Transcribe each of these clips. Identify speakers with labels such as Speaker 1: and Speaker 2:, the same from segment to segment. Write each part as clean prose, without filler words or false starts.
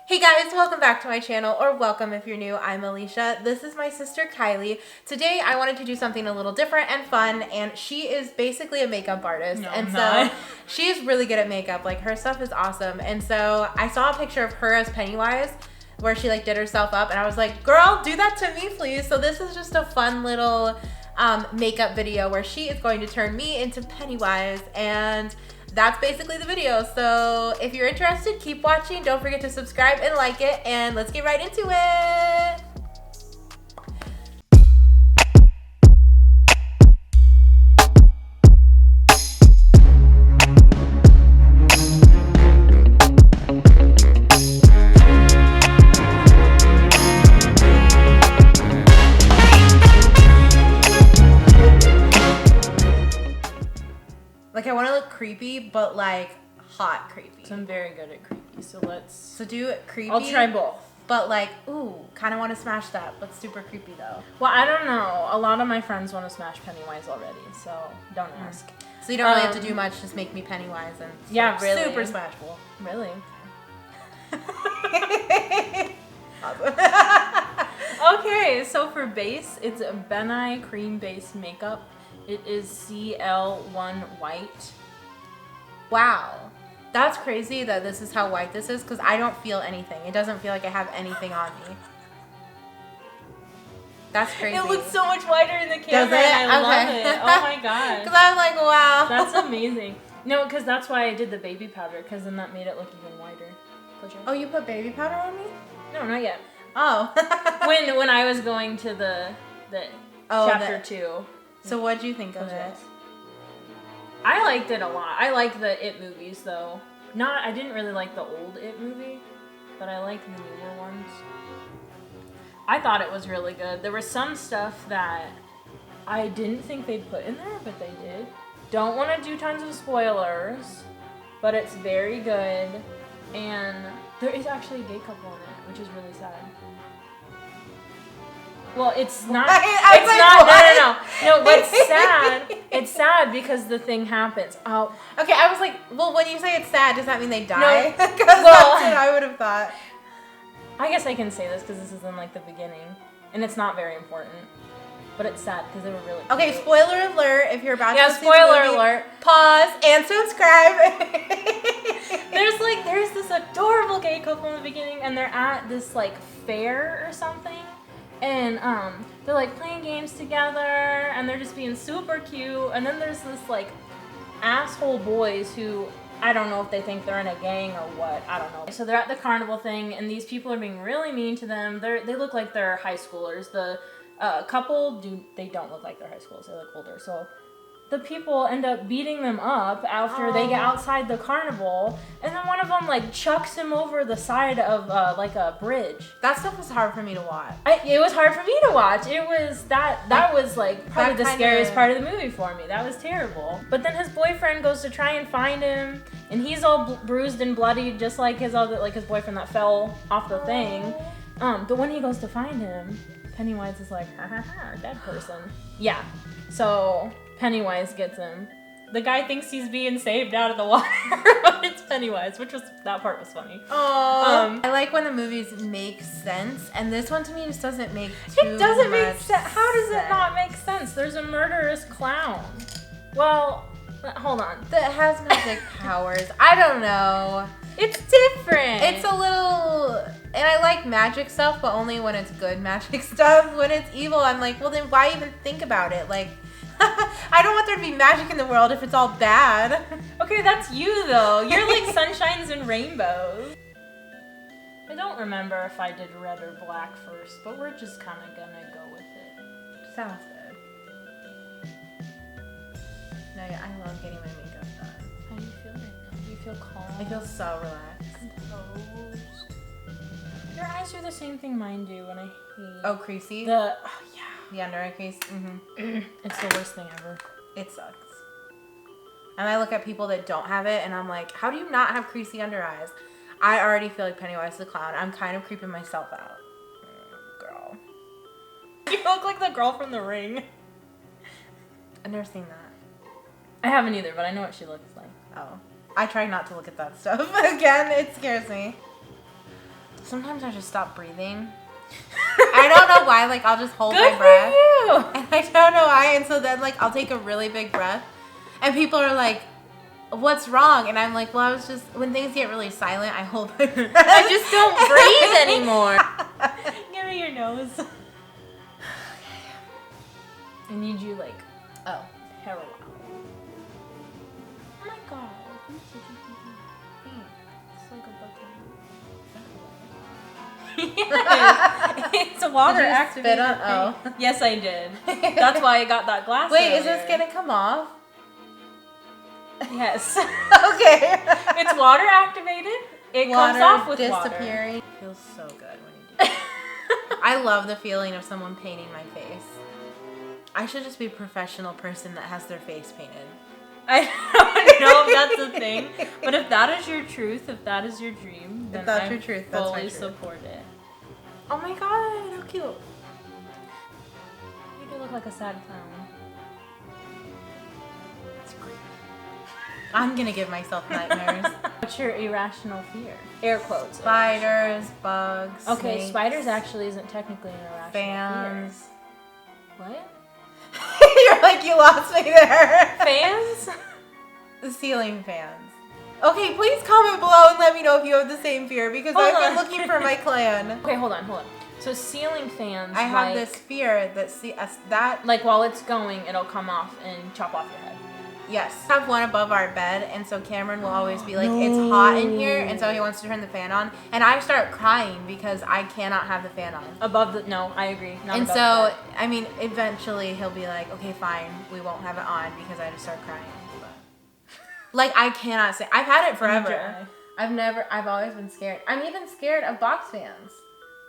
Speaker 1: Hey guys, welcome back to my channel, or welcome if you're new. I'm Alicia. This is my sister Kylie. Today I wanted to do something a little different and fun, and she is basically a makeup artist. So she is really good at makeup. Like, her stuff is awesome. And so I saw a picture of her as Pennywise where she like did herself up, and I was like, girl, do that to me please. So this is just a fun little makeup video where she is going to turn me into Pennywise, and that's basically the video. So if you're interested, keep watching. Don't forget to subscribe and like it, and let's get right into it. Like, I want to look creepy, but like hot creepy.
Speaker 2: So I'm very good at creepy. So
Speaker 1: do it creepy.
Speaker 2: I'll try both.
Speaker 1: But like, ooh, kind of want to smash that, but super creepy though.
Speaker 2: Well, I don't know. A lot of my friends want to smash Pennywise already, so don't ask.
Speaker 1: So you don't really have to do much. Just make me Pennywise and
Speaker 2: really
Speaker 1: super smashable.
Speaker 2: Really?
Speaker 1: Awesome.
Speaker 2: Okay, so for base, it's a Benai cream base makeup. It is CL1 white.
Speaker 1: Wow. That's crazy that this is how white this is, because I don't feel anything. It doesn't feel like I have anything on me. That's crazy.
Speaker 2: It looks so much whiter in the camera.
Speaker 1: Does it?
Speaker 2: And I love it. Oh my god.
Speaker 1: Because I'm like, wow.
Speaker 2: That's amazing. No, because that's why I did the baby powder, because then that made it look even whiter.
Speaker 1: Oh, you put baby powder on me?
Speaker 2: No, not yet.
Speaker 1: Oh.
Speaker 2: when I was going to the chapter 2.
Speaker 1: So what'd you think of it?
Speaker 2: I liked it a lot. I like the It movies though. I didn't really like the old It movie, but I like the newer ones. I thought it was really good. There was some stuff that I didn't think they'd put in there, but they did. Don't want to do tons of spoilers, but it's very good. And there is actually a gay couple in it, which is really sad. Well, it's not. No, but it's sad. It's sad because the thing happens. Oh,
Speaker 1: okay. I was like, well, when you say it's sad, does that mean they die?
Speaker 2: No.
Speaker 1: Because that's what I would have thought.
Speaker 2: I guess I can say this because this is in like the beginning, and it's not very important, but it's sad because they were really cute.
Speaker 1: Okay, spoiler alert! If you're about to see
Speaker 2: spoiler
Speaker 1: the movie,
Speaker 2: alert.
Speaker 1: Pause and subscribe.
Speaker 2: There's this adorable gay couple in the beginning, and they're at this like fair or something. And they're like playing games together, and they're just being super cute. And then there's this like asshole boys who, I don't know if they think they're in a gang or what. I don't know. So they're at the carnival thing, and these people are being really mean to them. They look like they're high schoolers. The couple they don't look like they're high schoolers. They look older. So the people end up beating them up after they get outside the carnival, and then one of them like chucks him over the side of like a bridge.
Speaker 1: That stuff was hard for me to watch.
Speaker 2: It was hard for me to watch. It was that was like probably the scariest part of the movie for me. That was terrible. But then his boyfriend goes to try and find him, and he's all bruised and bloody, just like his boyfriend that fell off the thing. But when he goes to find him, Pennywise is like, dead person. Yeah. So Pennywise gets him. The guy thinks he's being saved out of the water, but it's Pennywise, that part was funny.
Speaker 1: Oh, I like when the movies make sense, and this one to me just doesn't make too
Speaker 2: It doesn't
Speaker 1: much
Speaker 2: make sense. How does it not make sense? There's a murderous clown. Well, hold on.
Speaker 1: That has magic powers. I don't know.
Speaker 2: It's different.
Speaker 1: It's a little, and I like magic stuff, but only when it's good magic stuff. When it's evil, I'm like, well, then why even think about it? Like, I don't want there to be magic in the world if it's all bad.
Speaker 2: Okay, that's you though. You're like sunshines and rainbows. I don't remember if I did red or black first, but we're just kind of gonna go with it.
Speaker 1: Sounds good. No, yeah, I love getting my makeup done.
Speaker 2: How do you feel right now? Do you feel calm?
Speaker 1: I feel so relaxed.
Speaker 2: Composed. Your eyes do the same thing mine do when I hate.
Speaker 1: Oh, creasy?
Speaker 2: Yeah.
Speaker 1: The under eye crease? Mm-hmm.
Speaker 2: It's the worst thing ever.
Speaker 1: It sucks. And I look at people that don't have it, and I'm like, how do you not have creasy under eyes? I already feel like Pennywise the Clown. I'm kind of creeping myself out. Girl.
Speaker 2: You look like the girl from The Ring.
Speaker 1: I've never seen that.
Speaker 2: I haven't either, but I know what she looks like.
Speaker 1: Oh. I try not to look at that stuff. Again, it scares me. sometimes I just stop breathing. I don't know why. Like, I'll just hold
Speaker 2: Good
Speaker 1: my breath.
Speaker 2: for you.
Speaker 1: And I don't know why. And so then, like, I'll take a really big breath. And people are like, what's wrong? And I'm like, well, I was just, when things get really silent, I hold my breath.
Speaker 2: I just don't breathe anymore. Give me your nose. I need you, like, heroin. Oh my god. You're such a cute. It's like a bucket. Yes. It's a water activated thing.
Speaker 1: Oh.
Speaker 2: Yes, I did. That's why I got that glass.
Speaker 1: Wait,
Speaker 2: earlier.
Speaker 1: is this gonna come off?
Speaker 2: Yes.
Speaker 1: Okay.
Speaker 2: It's water activated. It comes off with
Speaker 1: disappearing.
Speaker 2: water.
Speaker 1: Feels so good when you do it. I love the feeling of someone painting my face. I should just be a professional person that has their face painted.
Speaker 2: I don't know if that's a thing, but if that is your truth, if that is your dream, then I fully support it.
Speaker 1: Oh my god, how cute.
Speaker 2: You do look like a sad clown.
Speaker 1: I'm gonna give myself nightmares.
Speaker 2: What's your irrational fear? Air quotes.
Speaker 1: Spiders, bugs.
Speaker 2: Okay,
Speaker 1: snakes,
Speaker 2: spiders actually isn't technically an irrational
Speaker 1: fans.
Speaker 2: fear. What?
Speaker 1: You're like, you lost me there.
Speaker 2: Fans?
Speaker 1: The ceiling fans. Okay, please comment below and let me know if you have the same fear because I've been looking for my clan.
Speaker 2: Okay, hold on. So ceiling fans.
Speaker 1: I have this fear that that
Speaker 2: like while it's going, it'll come off and chop off your head.
Speaker 1: Yes. I have one above our bed, and so Cameron will always be like, it's hot in here, and so he wants to turn the fan on. And I start crying because I cannot have the fan on.
Speaker 2: No, I agree. Not
Speaker 1: and
Speaker 2: above
Speaker 1: so,
Speaker 2: the bed.
Speaker 1: I mean, eventually he'll be like, okay, fine, we won't have it on because I just start crying. But, like, I cannot say, I've had it forever. I've always been scared. I'm even scared of box fans,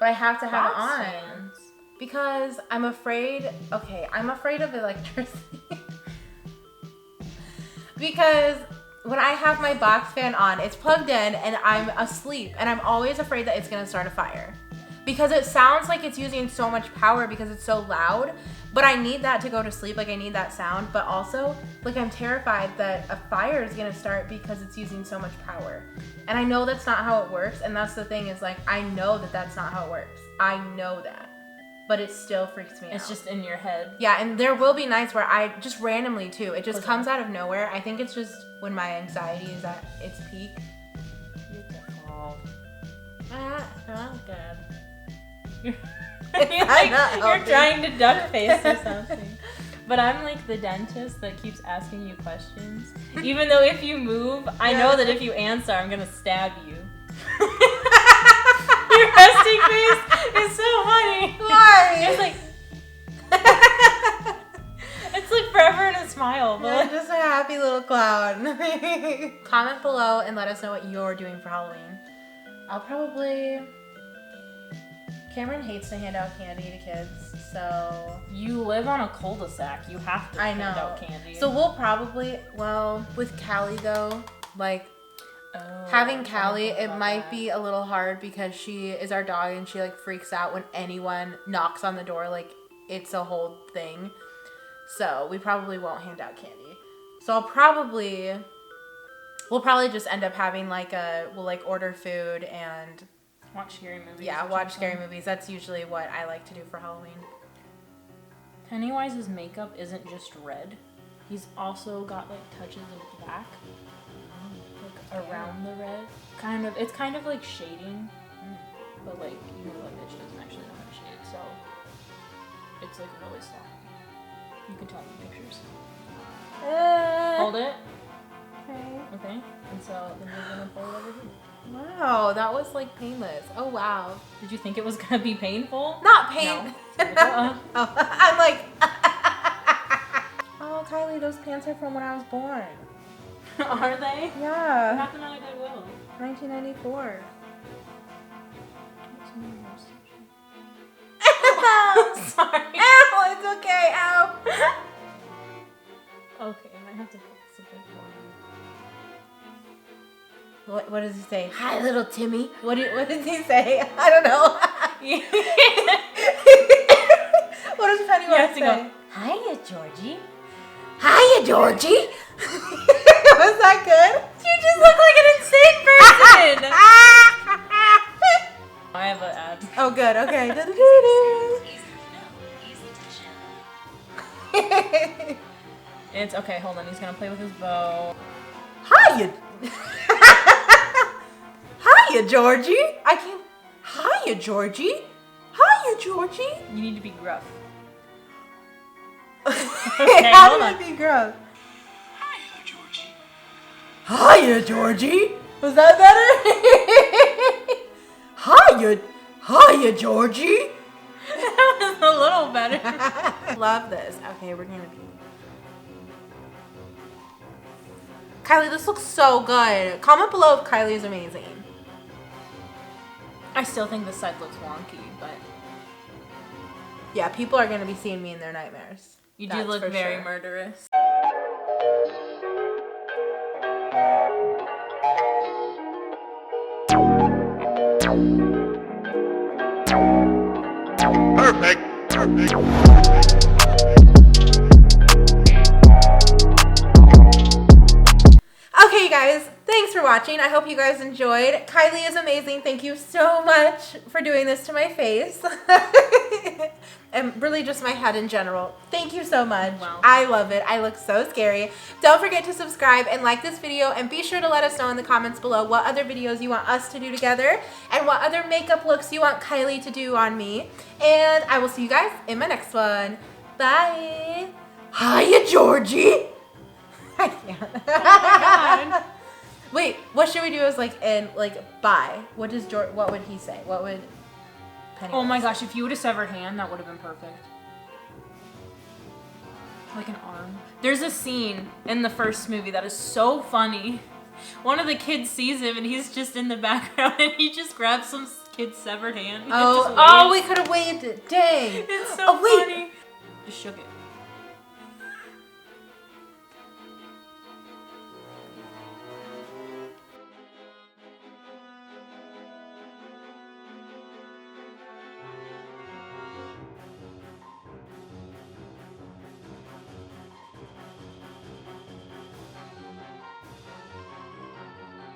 Speaker 1: but I have to have it on.
Speaker 2: Fans.
Speaker 1: Because I'm afraid of electricity. Because when I have my box fan on, it's plugged in and I'm asleep and I'm always afraid that it's gonna start a fire. Because it sounds like it's using so much power because it's so loud, but I need that to go to sleep, like I need that sound, but also, like I'm terrified that a fire is gonna start because it's using so much power. And I know that's not how it works, and that's the thing is like, I know that that's not how it works. I know that. But it still freaks me out.
Speaker 2: It's just in your head.
Speaker 1: Yeah, and there will be nights where I just randomly too. It just comes out of nowhere. I think it's just when my anxiety is at its peak.
Speaker 2: Oh god. You're trying to duck face or something. But I'm like the dentist that keeps asking you questions. Even though if you move, I know that if you answer, I'm gonna stab you. Your resting face is so funny.
Speaker 1: Why?
Speaker 2: It's like it's like forever in a smile. But
Speaker 1: I'm just a happy little clown. Comment below and let us know what you're doing for Halloween. I'll probably... Cameron hates to hand out candy to kids, so...
Speaker 2: You live on a cul-de-sac. You have to hand out candy.
Speaker 1: So we'll probably... Well, with Callie though, like... having Callie, it might be a little hard because she is our dog and she like freaks out when anyone knocks on the door. Like it's a whole thing. So we probably won't hand out candy. So we'll probably just end up having we'll like order food and
Speaker 2: watch scary movies.
Speaker 1: Yeah, watch scary movies. That's usually what I like to do for Halloween.
Speaker 2: Pennywise's makeup isn't just red. He's also got like touches of black. Around the red, it's kind of like shading, but like you know, like that she doesn't actually know how to shade, so it's like really sloppy. You can tell in the pictures. Hold it. Okay. And so then you're gonna pull it over here.
Speaker 1: Wow, that was like painless. Oh wow.
Speaker 2: Did you think it was gonna be painful?
Speaker 1: Not pain.
Speaker 2: No.
Speaker 1: Oh, I'm like. Oh, Kylie, those pants are from when I was born.
Speaker 2: Are they?
Speaker 1: Yeah.
Speaker 2: What happened on a Goodwill?
Speaker 1: 1994.
Speaker 2: Sorry.
Speaker 1: Ow, it's okay. Ow.
Speaker 2: Okay, I might have to focus a bit more.
Speaker 1: What does he say? Hi, little Timmy. What did he say? I don't know. What does Pennywise say?
Speaker 2: Go, hiya, Georgie.
Speaker 1: Hiya, Georgie. Was that good?
Speaker 2: You just look like an insane person. have an ad.
Speaker 1: Oh, good. Okay.
Speaker 2: It's okay. Hold on. He's gonna play with his bow.
Speaker 1: Hiya. Hiya, Georgie. I can't. Hiya, Georgie. Hiya, Georgie.
Speaker 2: You need to be gruff.
Speaker 1: Okay, how do I be gruff?
Speaker 3: Hiya, Georgie.
Speaker 1: Hiya, Georgie. Was that better? Hiya, Georgie.
Speaker 2: That was a little better.
Speaker 1: Love this. Okay, we're gonna be. Kylie, this looks so good. Comment below if Kylie is amazing.
Speaker 2: I still think this side looks wonky, but
Speaker 1: Yeah, people are gonna be seeing me in their nightmares.
Speaker 2: you do
Speaker 1: That's
Speaker 2: look
Speaker 1: for
Speaker 2: very
Speaker 1: sure.
Speaker 2: murderous.
Speaker 3: Perfect.
Speaker 1: Okay, you guys, thanks for watching. I hope you guys enjoyed. Kylie is amazing. Thank you so much for doing this to my face. And really just my head in general. Thank you so much.
Speaker 2: Wow.
Speaker 1: I love it. I look so scary. Don't forget to subscribe and like this video, and be sure to let us know in the comments below what other videos you want us to do together and what other makeup looks you want Kylie to do on me. And I will see you guys in my next one. Bye. Hiya, Georgie. I can't.
Speaker 2: Oh my God.
Speaker 1: Wait, what should we do as bye? What would he say? What would Pennywise
Speaker 2: Oh my
Speaker 1: say?
Speaker 2: gosh, if you would have severed hand, that would have been perfect. Like an arm. There's a scene in the first movie that is so funny. One of the kids sees him and he's just in the background and he just grabs some kid's severed hand. and just
Speaker 1: Oh, we
Speaker 2: waves.
Speaker 1: could have waved it. Dang.
Speaker 2: It's so
Speaker 1: Oh, wait.
Speaker 2: funny. Just shook it.